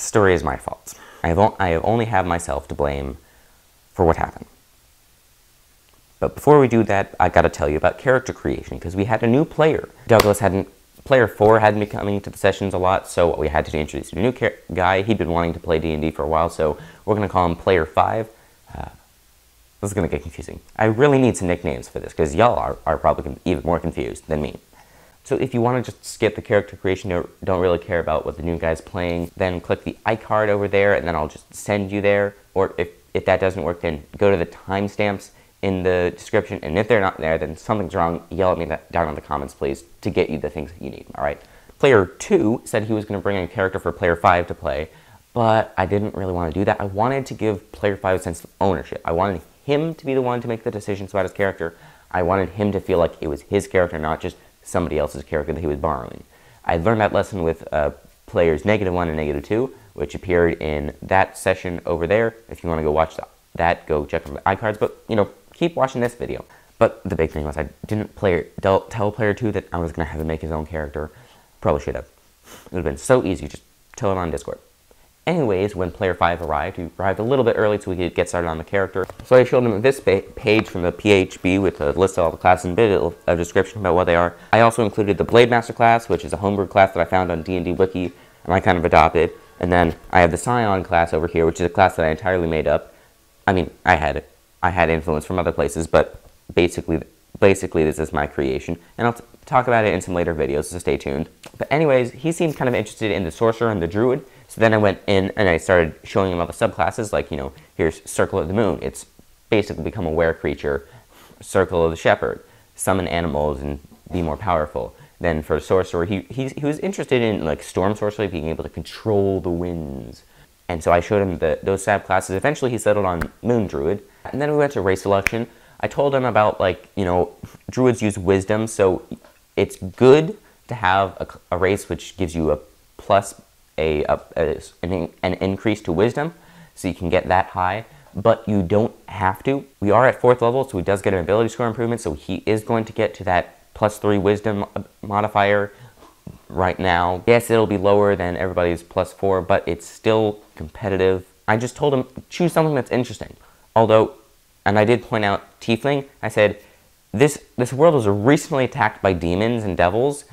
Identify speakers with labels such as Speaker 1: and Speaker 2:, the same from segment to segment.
Speaker 1: story is my fault. I only have myself to blame for what happened. But before we do that, I gotta tell you about character creation, because we had a new player. Player 4 hadn't been coming to the sessions a lot, so we had to introduce a new guy. He'd been wanting to play D&D for a while, so we're gonna call him Player 5. This is gonna get confusing. I really need some nicknames for this, because y'all are probably even more confused than me. So if you want to just skip the character creation, don't really care about what the new guy's playing, then click the iCard over there, and then I'll just send you there. Or if that doesn't work, then go to the timestamps in the description, and if they're not there, then something's wrong. Yell at me down in the comments, please, to get you the things that you need, all right? Player 2 said he was going to bring in a character for Player 5 to play, but I didn't really want to do that. I wanted to give Player 5 a sense of ownership. I wanted him to be the one to make the decisions about his character. I wanted him to feel like it was his character, not just somebody else's character that he was borrowing. I learned that lesson with players -1 and -2, which appeared in that session over there. If you want to go watch that, go check on the iCards, but, you know, keep watching this video. But the big thing was I didn't tell player 2 that I was going to have him make his own character. Probably should have. It would have been so easy, just tell him on Discord. Anyways, when player 5 arrived, he arrived a little bit early so we could get started on the character. So I showed him this page from the PHB with a list of all the classes and a bit of a description about what they are. I also included the Blade Master class, which is a homebrew class that I found on D&D Wiki, and I kind of adopted. And then I have the Scion class over here, which is a class that I entirely made up. I mean, I had influence from other places, but basically this is my creation, and I'll talk about it in some later videos, so stay tuned. But anyways, he seemed kind of interested in the Sorcerer and the Druid, so then I went in and I started showing him all the subclasses, like, you know, here's Circle of the Moon. It's basically become a were creature. Circle of the Shepherd, summon animals and be more powerful. Then for Sorcerer, he was interested in, like, Storm Sorcery, being able to control the winds. And so I showed him those subclasses. Eventually he settled on Moon Druid. And then we went to race selection. I told him about, like, you know, Druids use wisdom, so it's good to have a race which gives you a plus, an increase to wisdom, so you can get that high, but you don't have to. We are at 4th level, so he does get an ability score improvement, so he is going to get to that +3 wisdom modifier right now. Yes, it'll be lower than everybody's +4, but it's still competitive. I just told him, choose something that's interesting. Although, and I did point out Tiefling, I said, this world was recently attacked by demons and devils.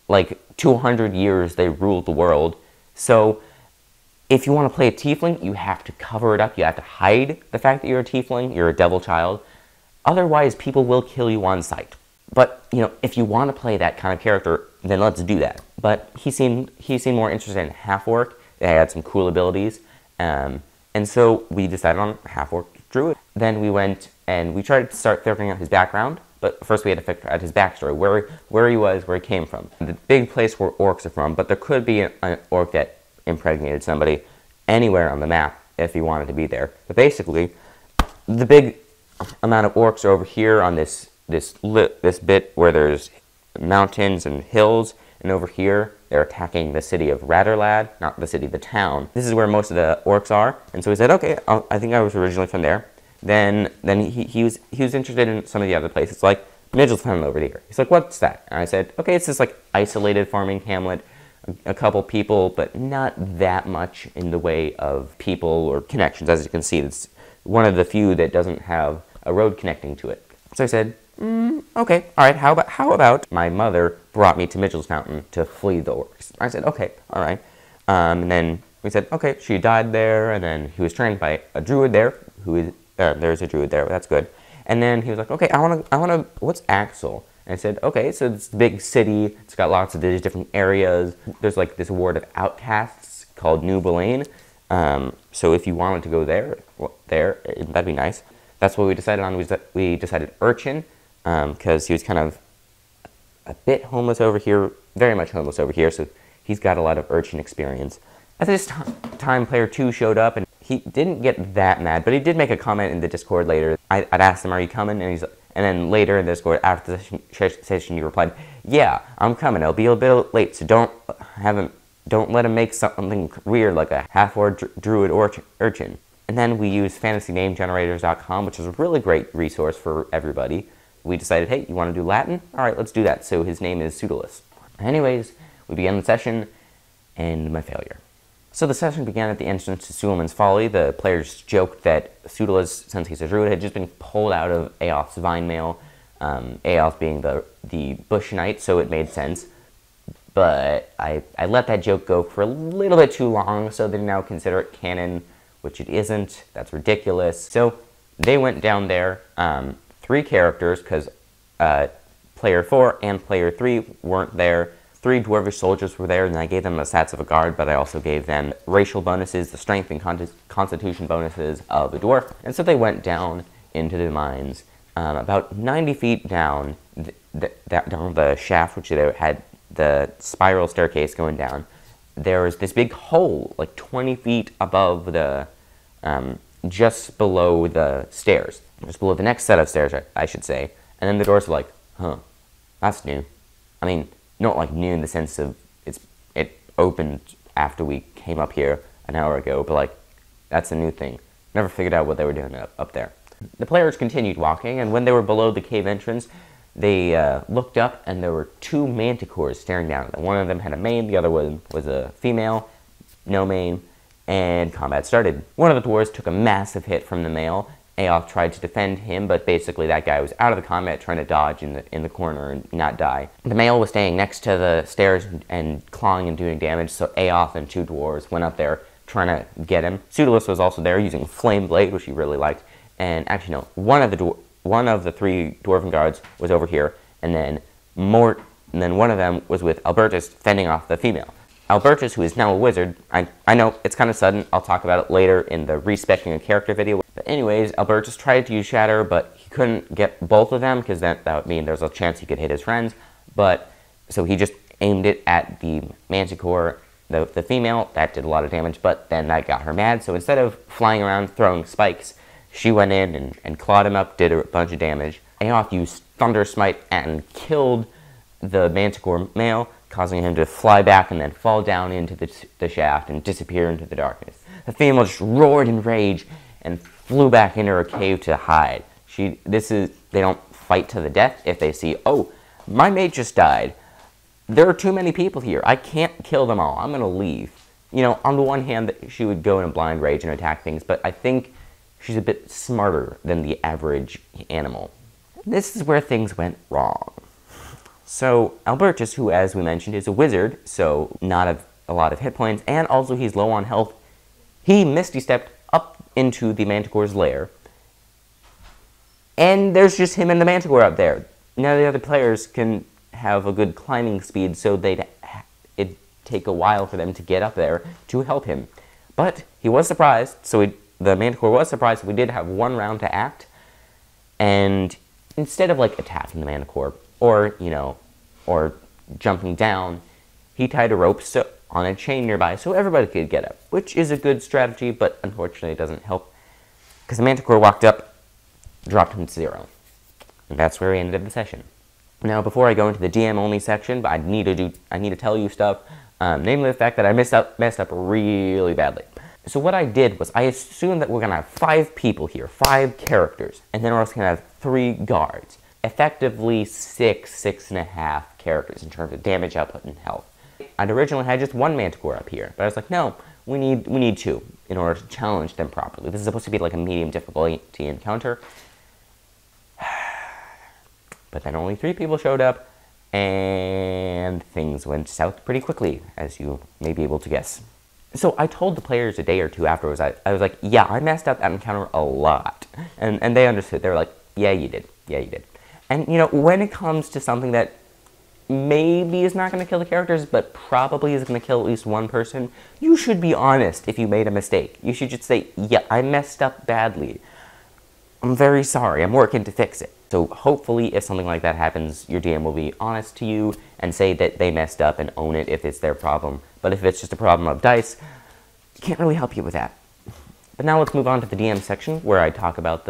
Speaker 1: Like, 200 years they ruled the world. So, if you want to play a Tiefling, you have to cover it up. You have to hide the fact that you're a Tiefling, you're a devil child. Otherwise, people will kill you on sight. But, you know, if you want to play that kind of character, then let's do that. But he seemed more interested in half-orc. They had some cool abilities. And so we decided on half-orc Druid. Then we went and we tried to start figuring out his background. But first we had to figure out his backstory, where he was, where he came from. The big place where orcs are from, but there could be an orc that impregnated somebody anywhere on the map if he wanted to be there. But basically, the big amount of orcs are over here on this bit where there's mountains and hills, and over here they're attacking the city of Ratterlad, not the city, the town. This is where most of the orcs are, and so he said, okay, I think I was originally from there. Then he was interested in some of the other places, like Midgeltown over here. He's like, what's that? And I said, okay, it's this like isolated farming hamlet, a couple people, but not that much in the way of people or connections. As you can see, it's one of the few that doesn't have a road connecting to it. So I said, okay, all right, how about my mother brought me to Mitchell's Fountain to flee the orcs? I said, okay, all right. And then we said, okay, she died there, and then he was trained by a druid there, who is, there's a druid there, that's good. And then he was like, okay, I wanna, what's Axel? And I said, okay, so it's a big city, it's got lots of these different areas. There's like this ward of outcasts called New Belaine. So if you wanted to go there, that'd be nice. That's what we decided on. We decided Urchin, because he was kind of a bit homeless over here, very much homeless over here, so he's got a lot of Urchin experience. At this time, player 2 showed up, and he didn't get that mad, but he did make a comment in the Discord later. I'd asked him, are you coming? And then later in the Discord, after the session, he replied, yeah, I'm coming. I'll be a bit late, so don't let him make something weird like a half-orc druid urchin. And then we used fantasynamegenerators.com, which is a really great resource for everybody. We decided, hey, you want to do Latin? All right, let's do that. So his name is Pseudolus. Anyways, we began the session, and my failure. So the session began at the entrance to Suleiman's Folly. The players joked that Pseudolus, since he's a druid, had just been pulled out of Aoth's vine mail, Aoth being the bush knight, so it made sense. But I let that joke go for a little bit too long, so they now consider it canon, which it isn't. That's ridiculous. So they went down there, 3 characters, because player 4 and player 3 weren't there. 3 dwarvish soldiers were there, and I gave them the stats of a guard, but I also gave them racial bonuses, the strength and constitution bonuses of a dwarf. And so they went down into the mines, about 90 feet down down the shaft, which they had the spiral staircase going down. There was this big hole, like 20 feet above the, just below the stairs, just below the next set of stairs, I should say. And then the doors were like, huh, that's new. I mean, not like new in the sense of it opened after we came up here an hour ago, but like, that's a new thing. Never figured out what they were doing up there. The players continued walking, and when they were below the cave entrance, they looked up, and there were 2 manticores staring down at them. One of them had a mane, the other one was a female, no mane, and combat started. One of the dwarves took a massive hit from the male. Aoth tried to defend him, but basically that guy was out of the combat trying to dodge in the corner and not die. The male was staying next to the stairs and clawing and doing damage, so Aoth and 2 dwarves went up there trying to get him. Pseudolus was also there using Flame Blade, which he really liked. And actually, no, one of the 3 dwarven guards was over here, and then one of them was with Albertus fending off the female. Albertus, who is now a wizard, I know it's kind of sudden, I'll talk about it later in the respecting a character video. But anyways, Albertus tried to use Shatter, but he couldn't get both of them, because that would mean there's a chance he could hit his friends. But, so he just aimed it at the Manticore, the female. That did a lot of damage, but then that got her mad. So instead of flying around throwing spikes, she went in and clawed him up, did a bunch of damage. Aoth used Thunder Smite and killed the Manticore male, causing him to fly back and then fall down into the shaft and disappear into the darkness. The female just roared in rage and flew back into her cave to hide. They don't fight to the death if they see, oh, my mate just died. There are too many people here. I can't kill them all. I'm going to leave. You know, on the one hand, she would go in a blind rage and attack things, but I think she's a bit smarter than the average animal. This is where things went wrong. So Albertus, who, as we mentioned, is a wizard, so not a lot of hit points, and also he's low on health, he Misty Stepped up into the Manticore's lair, and there's just him and the Manticore up there. Now the other players can have a good climbing speed, so it'd take a while for them to get up there to help him. But he was surprised, so the Manticore was surprised. We did have 1 round to act, and instead of like attacking the Manticore or jumping down, he tied a rope on a chain nearby so everybody could get up, which is a good strategy, but unfortunately it doesn't help because the Manticore walked up, dropped him to 0, and that's where we ended the session. Now, before I go into the DM only section, I need to tell you stuff, namely the fact that I messed up really badly. So what I did was I assumed that we're going to have 5 people here, 5 characters, and then we're also going to have 3 guards. Effectively 6.5 characters in terms of damage output and health. I'd originally had just 1 Manticore up here, but I was like, no, we need 2 in order to challenge them properly. This is supposed to be like a medium difficulty encounter. But then only 3 people showed up, and things went south pretty quickly, as you may be able to guess. So I told the players a day or 2 afterwards, I was like, yeah, I messed up that encounter a lot. And they understood. They were like, yeah, you did. Yeah, you did. And, you know, when it comes to something that maybe is not going to kill the characters, but probably is going to kill at least 1 person, you should be honest if you made a mistake. You should just say, yeah, I messed up badly. I'm very sorry. I'm working to fix it. So hopefully if something like that happens, your DM will be honest to you and say that they messed up and own it if it's their problem. But if it's just a problem of dice, can't really help you with that. But now let's move on to the DM section where I talk about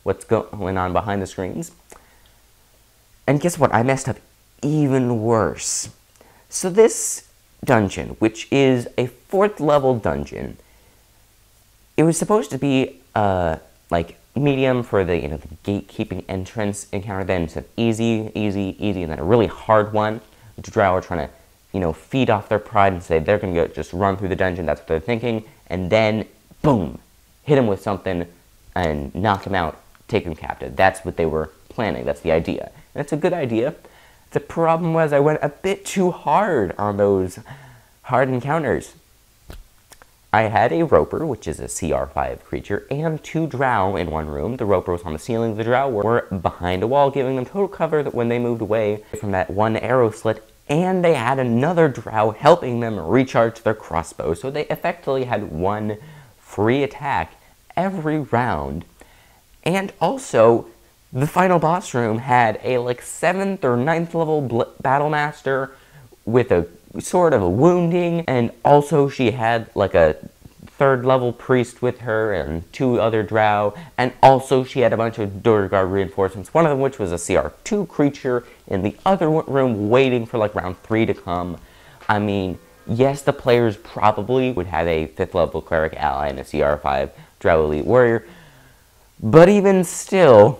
Speaker 1: what's going on behind the screens. And guess what? I messed up even worse. So this dungeon, which is a 4th level dungeon, it was supposed to be like medium for the the gatekeeping entrance encounter, then some easy, and then a really hard one, which Drow are trying to you know, feed off their pride and say they're going to just run through the dungeon. That's what they're thinking. And then, boom, hit him with something and knock him out, take him captive. That's what they were planning. That's the idea. And it's a good idea. The problem was I went a bit too hard on those hard encounters. I had a Roper, which is a CR5 creature, and 2 Drow in one room. The Roper was on the ceiling. The Drow were behind a wall, giving them total cover that when they moved away from that one arrow slit, and they had another Drow helping them recharge their crossbow. So they effectively had 1 free attack every round. And also, the final boss room had a like 7th or 9th level battle master with a sort of a wounding, and also she had like a 3rd level priest with her and 2 other drow, and also she had a bunch of Durgard reinforcements, one of them which was a CR2 creature in the other room waiting for like round 3 to come. I mean, yes, the players probably would have a 5th level cleric ally and a CR5 drow elite warrior, but even still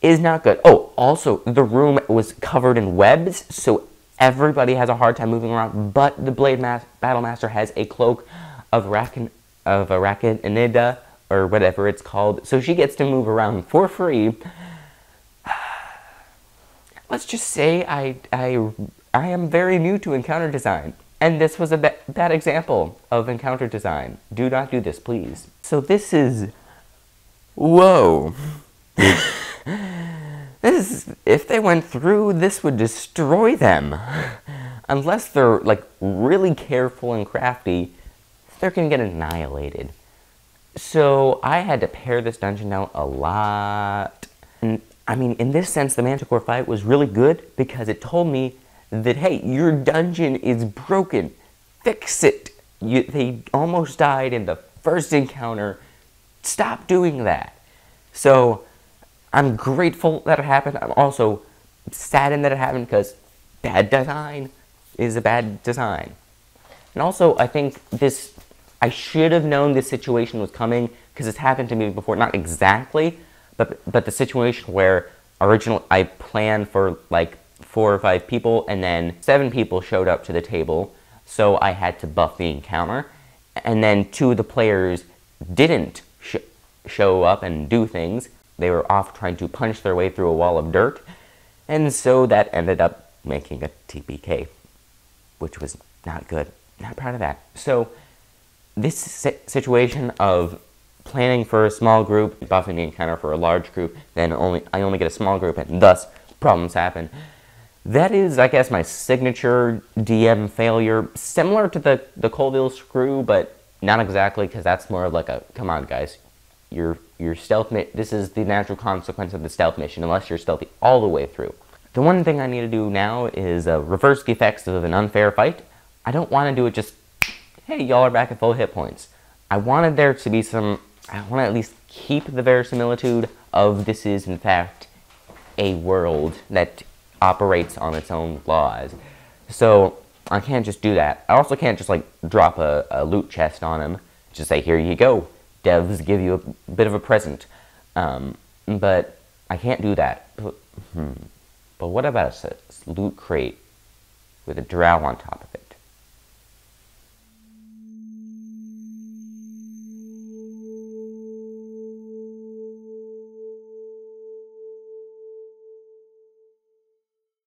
Speaker 1: is not good. Oh, also the room was covered in webs, so everybody has a hard time moving around, but the Battle Master has a cloak of Arachnida, or whatever it's called, so she gets to move around for free. Let's just say I am very new to encounter design, and this was a bad example of encounter design. Do not do this, please. So this is... Whoa. If they went through, this would destroy them. Unless they're, like, really careful and crafty, they're gonna get annihilated. So, I had to pare this dungeon down a lot. And, I mean, in this sense, the Manticore fight was really good because it told me that, hey, your dungeon is broken. Fix it. They almost died in the first encounter. Stop doing that. So, I'm grateful that it happened. I'm also saddened that it happened because bad design is a bad design. And also, I think I should have known this situation was coming because it's happened to me before. Not exactly, but the situation where originally I planned for like 4 or 5 people and then 7 people showed up to the table. So I had to buff the encounter. And then 2 of the players didn't show up and do things. They were off trying to punch their way through a wall of dirt, and so that ended up making a TPK, which was not good. Not proud of that. So this situation of planning for a small group, buffing the encounter for a large group, then I only get a small group, and thus problems happen. That is, I guess, my signature DM failure, similar to the Colville screw, but not exactly, because that's more like a, come on guys, your stealth this is the natural consequence of the stealth mission, unless you're stealthy all the way through. The one thing I need to do now is reverse the effects of an unfair fight. I don't want to do it just, hey, y'all are back at full hit points. I wanted there to be I want to at least keep the verisimilitude of this is, in fact, a world that operates on its own laws. So, I can't just do that. I also can't just, like, drop a loot chest on him. Just say, here you go. Devs give you a bit of a present. But I can't do that. But what about a loot crate with a drow on top of it?